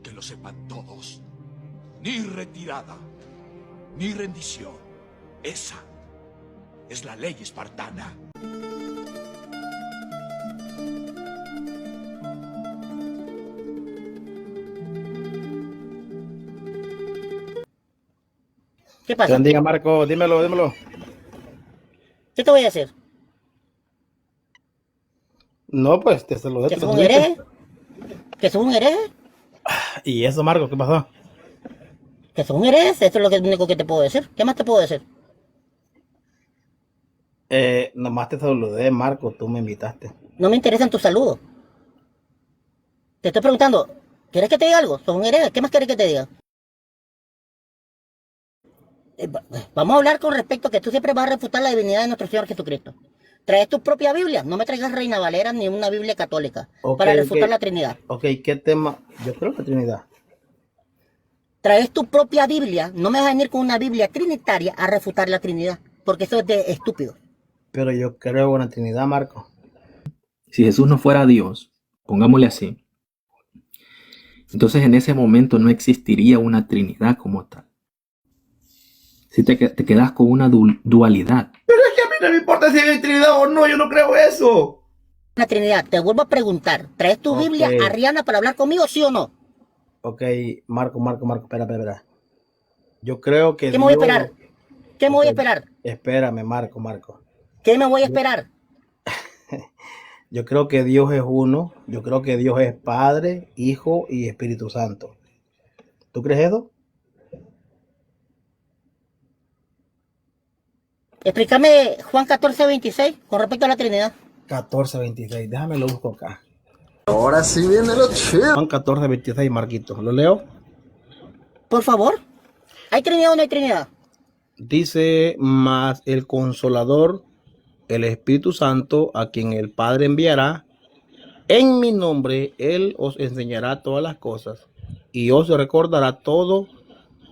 Que lo sepan todos. Ni retirada, ni rendición. Esa es la ley espartana. ¿Qué Te pasa? bendiga, Marco. Dímelo, dímelo. ¿Qué te voy a hacer? No, pues te saludé. ¿Que ¿Tú sos un tuviste? hereje? ¿Que sos un hereje? ¿Y eso, Marco? ¿Qué pasó? ¿Que sos un hereje? Eso es lo único que te puedo decir. ¿Qué más te puedo decir? Nomás te saludé, Marco. Tú me invitaste. No me interesan tus saludos. Te estoy preguntando, ¿quieres que te diga algo? ¿Sos un hereje? ¿Qué más quieres que te diga? Vamos a hablar con respecto a que tú siempre vas a refutar la divinidad de nuestro Señor Jesucristo. Traes tu propia Biblia, no me traigas Reina Valera ni una Biblia católica Ok, para refutar ok. la Trinidad. Ok, ¿qué tema? Yo creo que Trinidad. Traes tu propia Biblia, no me vas a venir con una Biblia trinitaria a refutar la Trinidad, porque eso es de estúpido. Pero yo creo en la Trinidad, Marco. Si Jesús no fuera Dios, pongámosle así, entonces en ese momento no existiría una Trinidad como tal. Si te quedas con una dualidad. Pero es que a mí no me importa si hay Trinidad o no. Yo no creo eso. La Trinidad, te vuelvo a preguntar, ¿traes tu Ok. Biblia arriana para hablar conmigo, sí o no? Ok, Marco. Espera. Yo creo que ¿Qué me voy a Dios... esperar? ¿Qué me voy a esperar? Espérame, Marco. ¿Qué me voy a esperar? Yo creo que Dios es uno. Yo creo que Dios es Padre, Hijo y Espíritu Santo. ¿Tú crees eso? Explícame Juan 14:26 con respecto a la Trinidad. 14:26. Déjame lo busco acá. Ahora sí viene lo chido. Juan 14:26, Marquito. ¿Lo leo? Por favor. ¿Hay Trinidad o no hay Trinidad? Dice, mas el Consolador, el Espíritu Santo, a quien el Padre enviará, en mi nombre, Él os enseñará todas las cosas y os recordará todo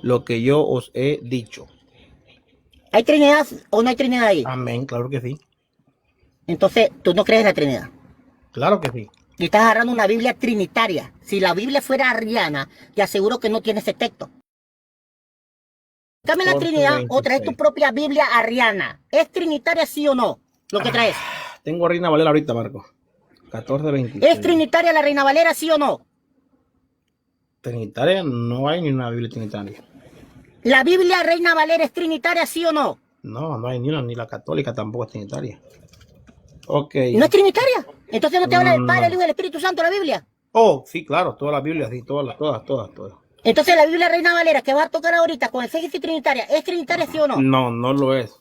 lo que yo os he dicho. ¿Hay Trinidad o no hay Trinidad ahí? Amén, claro que sí. Entonces, tú no crees en la Trinidad. Claro que sí. Y estás agarrando una Biblia trinitaria. Si la Biblia fuera arriana, te aseguro que no tiene ese texto. Dame la Trinidad o traes tu 14:26. propia Biblia arriana. ¿Es trinitaria sí o no? Lo que traes. Tengo a Reina Valera ahorita, Marco. ¿Es 14:26. trinitaria la Reina Valera sí o no? Trinitaria, no hay ni una Biblia trinitaria. ¿La Biblia Reina Valera es trinitaria sí o no? No, no hay ni una, ni la católica tampoco es trinitaria. Ok. ¿No es trinitaria? Entonces no te habla del Padre, el No. Hijo y del Espíritu Santo la Biblia. Oh, sí, claro, toda la Biblia, sí, todas. Entonces la Biblia Reina Valera que va a tocar ahorita con exégesis trinitaria, ¿es trinitaria sí o no? No, no lo es.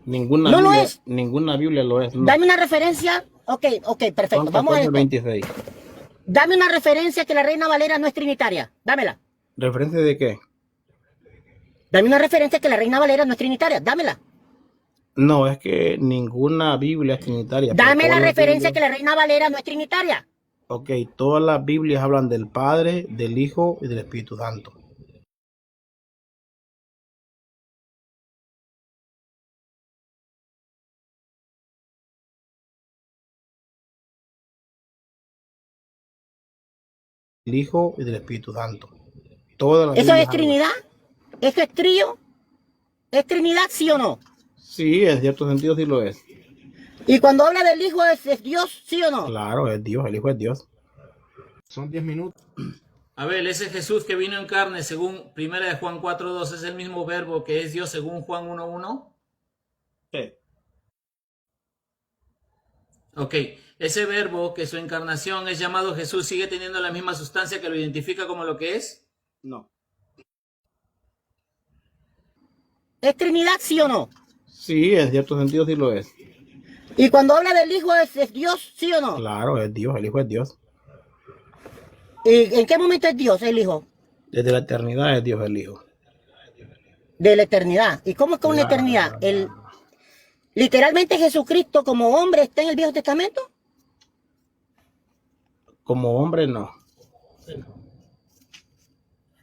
Ninguna ¿No lo Biblia, es? ninguna Biblia lo es. No. Dame una referencia. Ok, perfecto. Juan Vamos a esto. 14:26. Dame una referencia que la Reina Valera no es trinitaria. Dámela. ¿Referencia de qué? Dame una referencia que la Reina Valera no es trinitaria. Dámela. No, es que ninguna Biblia es trinitaria. pero Dame la todas las referencia Biblias- que la Reina Valera no es trinitaria. Ok, todas las Biblias hablan del Padre, del Hijo y del Espíritu Santo. El Hijo y del Espíritu Santo. Todas las ¿Eso Biblias es hablan. Trinidad? ¿Eso es trío? ¿Es Trinidad sí o no? Sí, en cierto sentido sí lo es. Y cuando habla del Hijo es Dios, ¿sí o no? Claro, es Dios, el Hijo es Dios. Son 10 minutos. Abel, ese Jesús que vino en carne según 1 de Juan 4:2 es el mismo verbo que es Dios según Juan 1:1. Sí. Ok, ese verbo que su encarnación es llamado Jesús sigue teniendo la misma sustancia que lo identifica como lo que es. No. ¿Es Trinidad sí o no? Sí, en cierto sentido sí lo es. Y cuando habla del Hijo es Dios, ¿sí o no? Claro, es Dios, el Hijo es Dios. ¿Y en qué momento es Dios el Hijo? Desde la eternidad es Dios el Hijo. De la eternidad. ¿Y cómo es con la eternidad? Literalmente Jesucristo como hombre está en el Viejo Testamento. Como hombre no.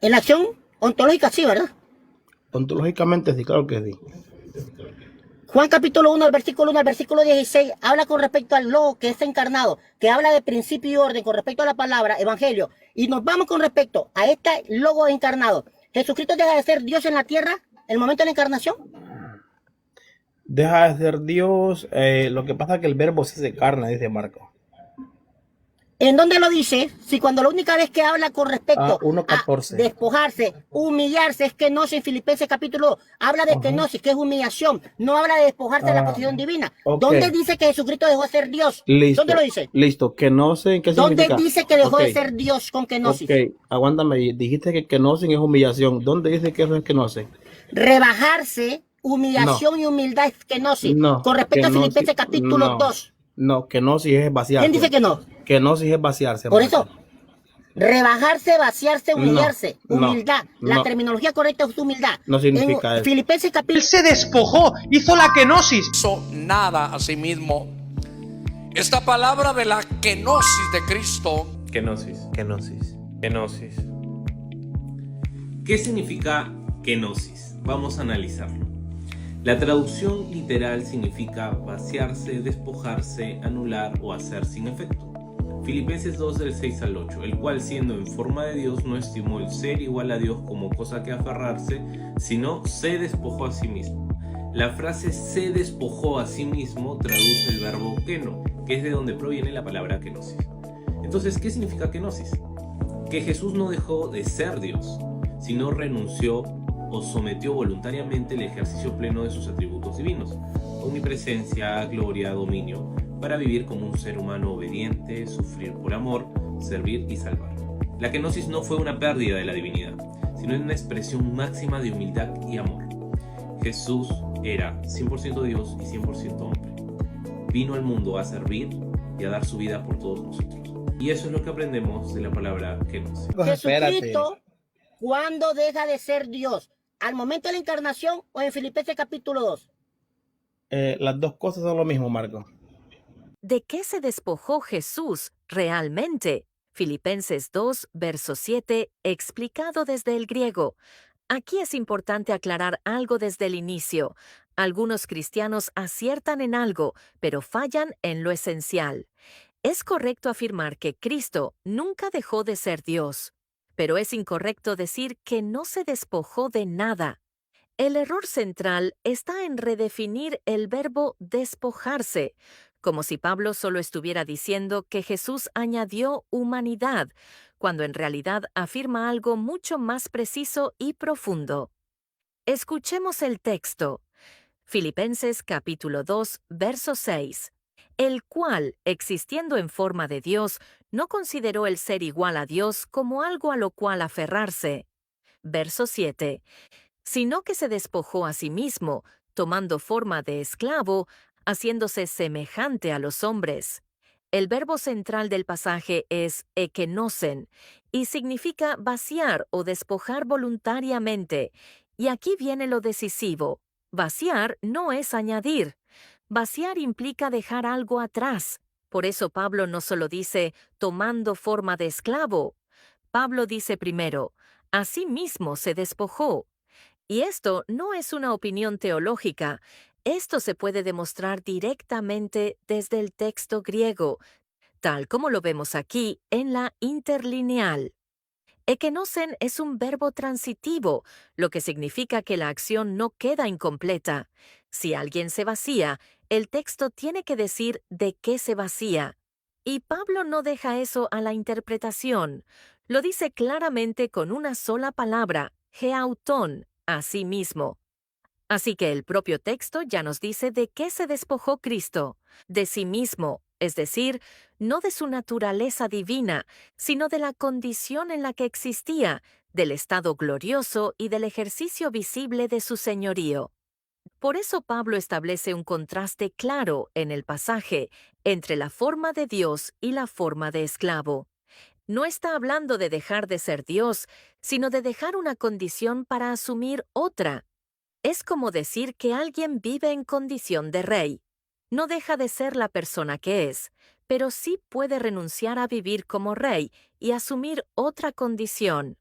En la acción ontológica sí, ¿verdad? Ontológicamente sí, claro que sí. Juan capítulo 1, al versículo 1 al versículo 16, habla con respecto al Logo que es encarnado, que habla de principio y orden con respecto a la palabra, evangelio. Y nos vamos con respecto a este logo encarnado. ¿Jesucristo deja de ser Dios en la tierra en el momento de la encarnación? Deja de ser Dios. Lo que pasa es que el verbo se hace carne, dice Marco. ¿En dónde lo dice? Si cuando la única vez que habla con respecto a 1:14. despojarse, humillarse, es kenosis en Filipenses capítulo 2. Habla de kenosis, que es humillación. No habla de despojarse de la posición divina. Ok. ¿Dónde dice que Jesucristo dejó de ser Dios? Listo. ¿Dónde lo dice? Listo. Kenosis, ¿qué ¿Dónde significa? dice que dejó Ok. de ser Dios con kenosis? Ok, aguántame. Dijiste que kenosis es humillación. ¿Dónde dice que eso es kenosis? Rebajarse, humillación y humildad es kenosis. No. Con respecto a kenosis- Filipenses capítulo no. 2. No, kenosis es vaciarse. ¿Quién dice que no? Kenosis es vaciarse. Por Marco. eso, rebajarse, vaciarse, humillarse, no, humildad. La no. terminología correcta es humildad. No significa En eso. Filipenses capítulo Él se despojó, hizo la kenosis. Hizo nada a sí mismo. Esta palabra de la kenosis de Cristo. Kenosis. ¿Qué significa kenosis? Vamos a analizarlo. La traducción literal significa vaciarse, despojarse, anular o hacer sin efecto. Filipenses 2 del 6 al 8, el cual siendo en forma de Dios no estimó el ser igual a Dios como cosa que aferrarse, sino se despojó a sí mismo. La frase se despojó a sí mismo traduce el verbo keno, que es de donde proviene la palabra kenosis. Entonces, ¿qué significa kenosis? Que Jesús no dejó de ser Dios, sino renunció o sometió voluntariamente el ejercicio pleno de sus atributos divinos, omnipresencia, gloria, dominio, para vivir como un ser humano obediente, sufrir por amor, servir y salvar. La kenosis no fue una pérdida de la divinidad, sino una expresión máxima de humildad y amor. Jesús era 100% Dios y 100% hombre. Vino al mundo a servir y a dar su vida por todos nosotros. Y eso es lo que aprendemos de la palabra kenosis. Jesucristo, ¿cuándo deja de ser Dios? ¿Al momento de la encarnación o en Filipenses capítulo 2? Las dos cosas son lo mismo, Marco. ¿De qué se despojó Jesús realmente? Filipenses 2, verso 7, explicado desde el griego. Aquí es importante aclarar algo desde el inicio. Algunos cristianos aciertan en algo, pero fallan en lo esencial. Es correcto afirmar que Cristo nunca dejó de ser Dios, pero es incorrecto decir que no se despojó de nada. El error central está en redefinir el verbo despojarse, como si Pablo solo estuviera diciendo que Jesús añadió humanidad, cuando en realidad afirma algo mucho más preciso y profundo. Escuchemos el texto. Filipenses capítulo 2, verso 6. El cual, existiendo en forma de Dios, no consideró el ser igual a Dios como algo a lo cual aferrarse. Verso 7. Sino que se despojó a sí mismo, tomando forma de esclavo, haciéndose semejante a los hombres. El verbo central del pasaje es ekenosen y significa vaciar o despojar voluntariamente. Y aquí viene lo decisivo. Vaciar no es añadir. Vaciar implica dejar algo atrás. Por eso Pablo no solo dice tomando forma de esclavo. Pablo dice primero, a sí mismo se despojó. Y esto no es una opinión teológica. Esto se puede demostrar directamente desde el texto griego, tal como lo vemos aquí en la interlineal. Ekenosen es un verbo transitivo, lo que significa que la acción no queda incompleta. Si alguien se vacía, el texto tiene que decir de qué se vacía. Y Pablo no deja eso a la interpretación. Lo dice claramente con una sola palabra, geautón, a sí mismo. Así que el propio texto ya nos dice de qué se despojó Cristo, de sí mismo, es decir, no de su naturaleza divina, sino de la condición en la que existía, del estado glorioso y del ejercicio visible de su señorío. Por eso Pablo establece un contraste claro en el pasaje entre la forma de Dios y la forma de esclavo. No está hablando de dejar de ser Dios, sino de dejar una condición para asumir otra. Es como decir que alguien vive en condición de rey. No deja de ser la persona que es, pero sí puede renunciar a vivir como rey y asumir otra condición.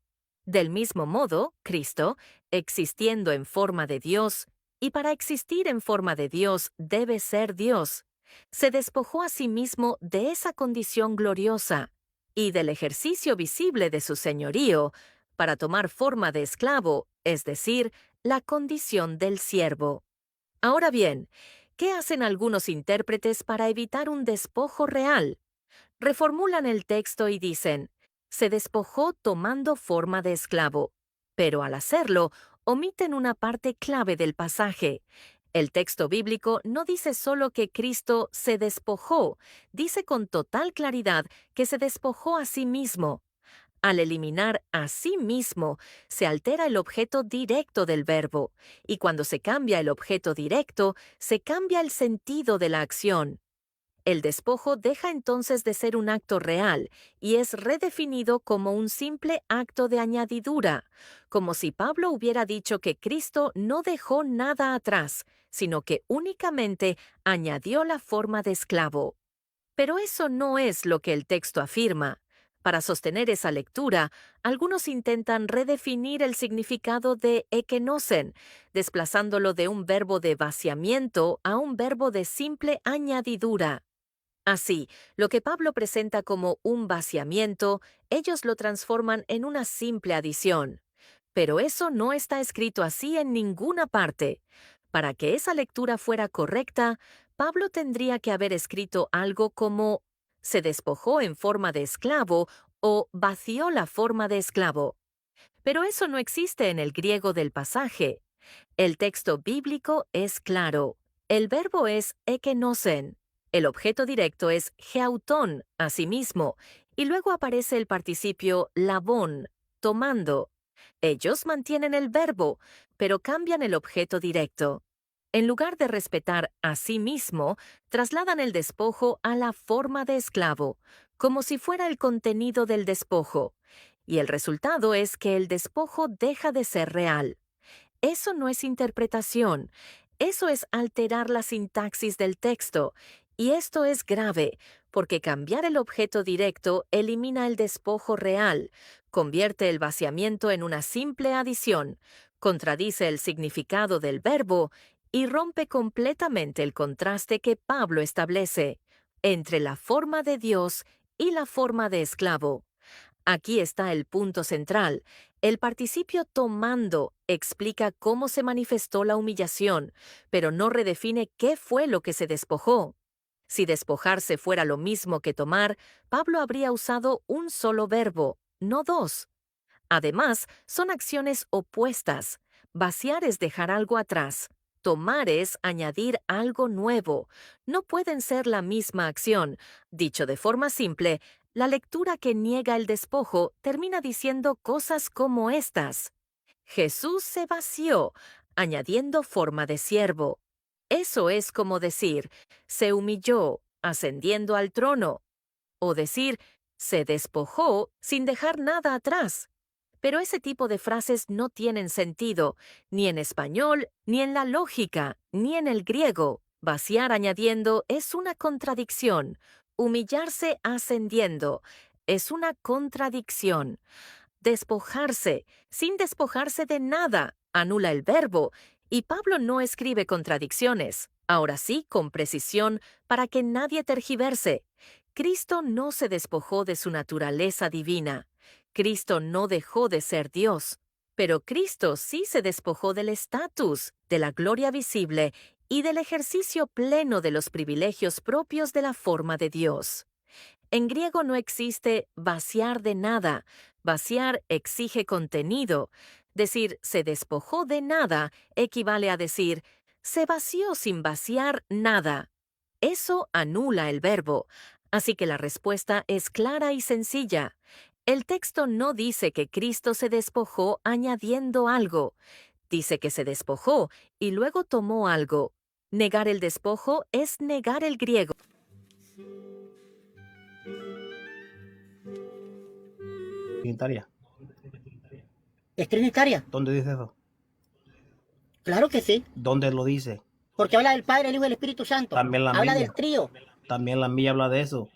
Del mismo modo, Cristo, existiendo en forma de Dios, y para existir en forma de Dios debe ser Dios, se despojó a sí mismo de esa condición gloriosa. y del ejercicio visible de su señorío para tomar forma de esclavo, es decir, la condición del siervo. Ahora bien, ¿qué hacen algunos intérpretes para evitar un despojo real? Reformulan el texto y dicen, se despojó tomando forma de esclavo, pero al hacerlo, omiten una parte clave del pasaje. El texto bíblico no dice solo que Cristo se despojó, dice con total claridad que se despojó a sí mismo. Al eliminar a sí mismo, se altera el objeto directo del verbo, y cuando se cambia el objeto directo, se cambia el sentido de la acción. El despojo deja entonces de ser un acto real y es redefinido como un simple acto de añadidura, como si Pablo hubiera dicho que Cristo no dejó nada atrás, sino que únicamente añadió la forma de esclavo. Pero eso no es lo que el texto afirma. Para sostener esa lectura, algunos intentan redefinir el significado de ekenosen, desplazándolo de un verbo de vaciamiento a un verbo de simple añadidura. Así, lo que Pablo presenta como un vaciamiento, ellos lo transforman en una simple adición. Pero eso no está escrito así en ninguna parte. Para que esa lectura fuera correcta, Pablo tendría que haber escrito algo como se despojó en forma de esclavo o vació la forma de esclavo. Pero eso no existe en el griego del pasaje. El texto bíblico es claro. El verbo es ekenosen. El objeto directo es geautón, asimismo, y luego aparece el participio labón, tomando. Ellos mantienen el verbo, pero cambian el objeto directo. En lugar de respetar a sí mismo, trasladan el despojo a la forma de esclavo, como si fuera el contenido del despojo, y el resultado es que el despojo deja de ser real. Eso no es interpretación, eso es alterar la sintaxis del texto, y esto es grave, porque cambiar el objeto directo elimina el despojo real, convierte el vaciamiento en una simple adición, contradice el significado del verbo y rompe completamente el contraste que Pablo establece entre la forma de Dios y la forma de esclavo. Aquí está el punto central. El participio tomando explica cómo se manifestó la humillación, pero no redefine qué fue lo que se despojó. Si despojarse fuera lo mismo que tomar, Pablo habría usado un solo verbo, no dos. Además, son acciones opuestas. Vaciar es dejar algo atrás. Tomar es añadir algo nuevo. No pueden ser la misma acción. Dicho de forma simple, la lectura que niega el despojo termina diciendo cosas como estas. Jesús se vació, añadiendo forma de siervo. Eso es como decir, se humilló, ascendiendo al trono. O decir, se despojó sin dejar nada atrás. Pero ese tipo de frases no tienen sentido, ni en español, ni en la lógica, ni en el griego. Vaciar añadiendo es una contradicción. Humillarse ascendiendo es una contradicción. Despojarse, sin despojarse de nada, anula el verbo, y Pablo no escribe contradicciones, ahora sí con precisión para que nadie tergiverse. Cristo no se despojó de su naturaleza divina. Cristo no dejó de ser Dios, pero Cristo sí se despojó del estatus, de la gloria visible y del ejercicio pleno de los privilegios propios de la forma de Dios. En griego no existe vaciar de nada. Vaciar exige contenido. Decir se despojó de nada equivale a decir se vació sin vaciar nada. Eso anula el verbo, así que la respuesta es clara y sencilla. El texto no dice que Cristo se despojó añadiendo algo. Dice que se despojó y luego tomó algo. Negar el despojo es negar el griego. Trinitaria. ¿Es trinitaria? ¿Dónde dice eso? Claro que sí. ¿Dónde lo dice? Porque habla del Padre, el Hijo y el Espíritu Santo. También la Habla Biblia. del trío. También la mía habla de eso.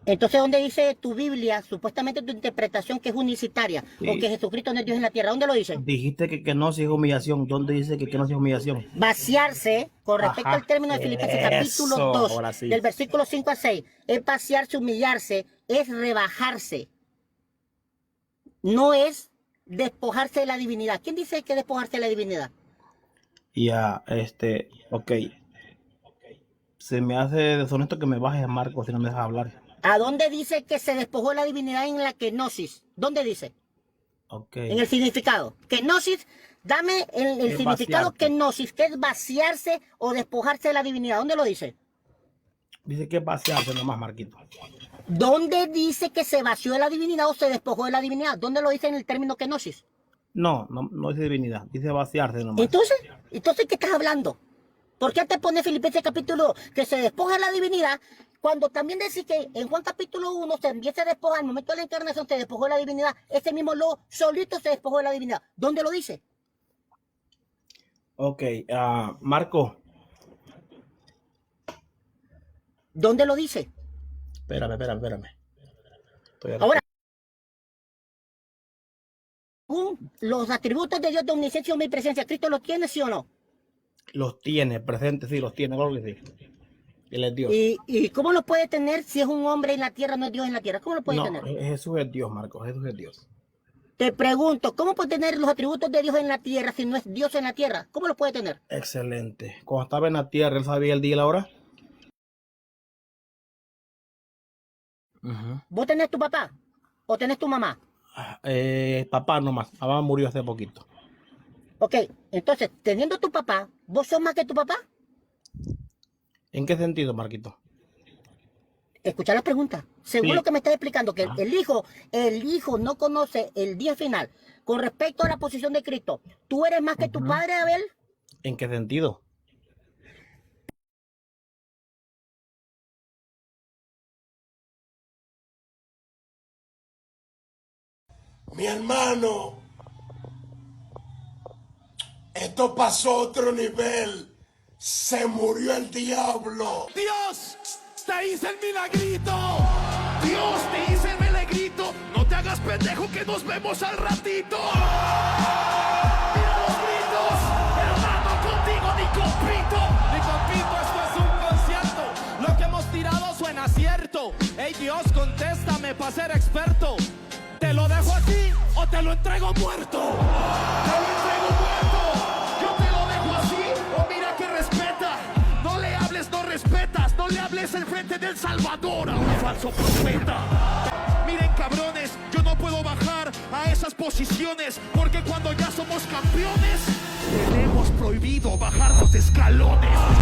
Entonces, ¿dónde dice tu Biblia, supuestamente tu interpretación, que es unicitaria? Sí. O que Jesucristo no es Dios en la tierra. ¿Dónde lo dice? Dijiste que kenosis es humillación. ¿Dónde dice que kenosis es humillación? Vaciarse, con respecto Ajá, al término de Filipenses capítulo eso, 2, ahora sí. del versículo 5 al 6, es vaciarse, humillarse, es rebajarse. No es despojarse de la divinidad. ¿Quién dice que despojarse de la divinidad? Ya, ok. Se me hace deshonesto que me bajes, Marco, si no me dejas hablar. ¿A dónde dice que se despojó la divinidad en la kenosis? ¿Dónde dice? Ok. En el significado. Kenosis, dame el Es significado vaciarte. kenosis, que es vaciarse o despojarse de la divinidad. ¿Dónde lo dice? Dice que es vaciarse nomás, Marquito. ¿Dónde dice que se vació de la divinidad o se despojó de la divinidad? ¿Dónde lo dice en el término kenosis? No dice divinidad, dice vaciarse nomás. Entonces, ¿qué estás hablando? ¿Por qué te pone Filipenses capítulo 2 que se despoja de la divinidad, cuando también decís que en Juan capítulo 1 también se despoja, al momento de la encarnación se despojó de la divinidad, ese mismo lo solito se despojó de la divinidad? ¿Dónde lo dice? Ok, Marco, ¿Dónde lo dice? espérame. Estoy acá. Ahora, los atributos de Dios de omnisciencia y omnipresencia, ¿Cristo los tiene, sí o no? Los tiene, presente, sí, los tiene, claro que sí. Él es Dios. ¿Y cómo lo puede tener si es un hombre en la tierra, no es Dios en la tierra? ¿Cómo lo puede No, tener? Jesús es Dios, Marco, Jesús es Dios. Te pregunto, ¿cómo puede tener los atributos de Dios en la tierra si no es Dios en la tierra? ¿Cómo lo puede tener? Excelente. Cuando estaba en la tierra, ¿él sabía el día y la hora? ¿Vos tenés tu papá o tenés tu mamá? Papá nomás, mamá murió hace poquito. Ok, entonces, teniendo tu papá, ¿vos sos más que tu papá? ¿En qué sentido, Marquito? Escucha la pregunta. Según Sí. lo que me estás explicando, que el hijo no conoce el día final con respecto a la posición de Cristo. ¿Tú eres más que tu padre, Abel? ¿En qué sentido? Mi hermano, esto pasó a otro nivel. Se murió el diablo. Dios, te hice el milagrito. Dios, te hice el milagrito. No te hagas pendejo que nos vemos al ratito. Mira los gritos, hermano, contigo ni compito. Ni compito, esto es un concierto. Lo que hemos tirado suena cierto. Ey Dios, contéstame para ser experto. ¿Te lo dejo así o te lo entrego muerto? Te lo entrego muerto. Yo te lo dejo así o mira que respeta. No le hables, no respetas. No le hables en frente del Salvador a un falso profeta. Miren cabrones, yo no puedo bajar a esas posiciones porque cuando ya somos campeones tenemos prohibido bajar los escalones.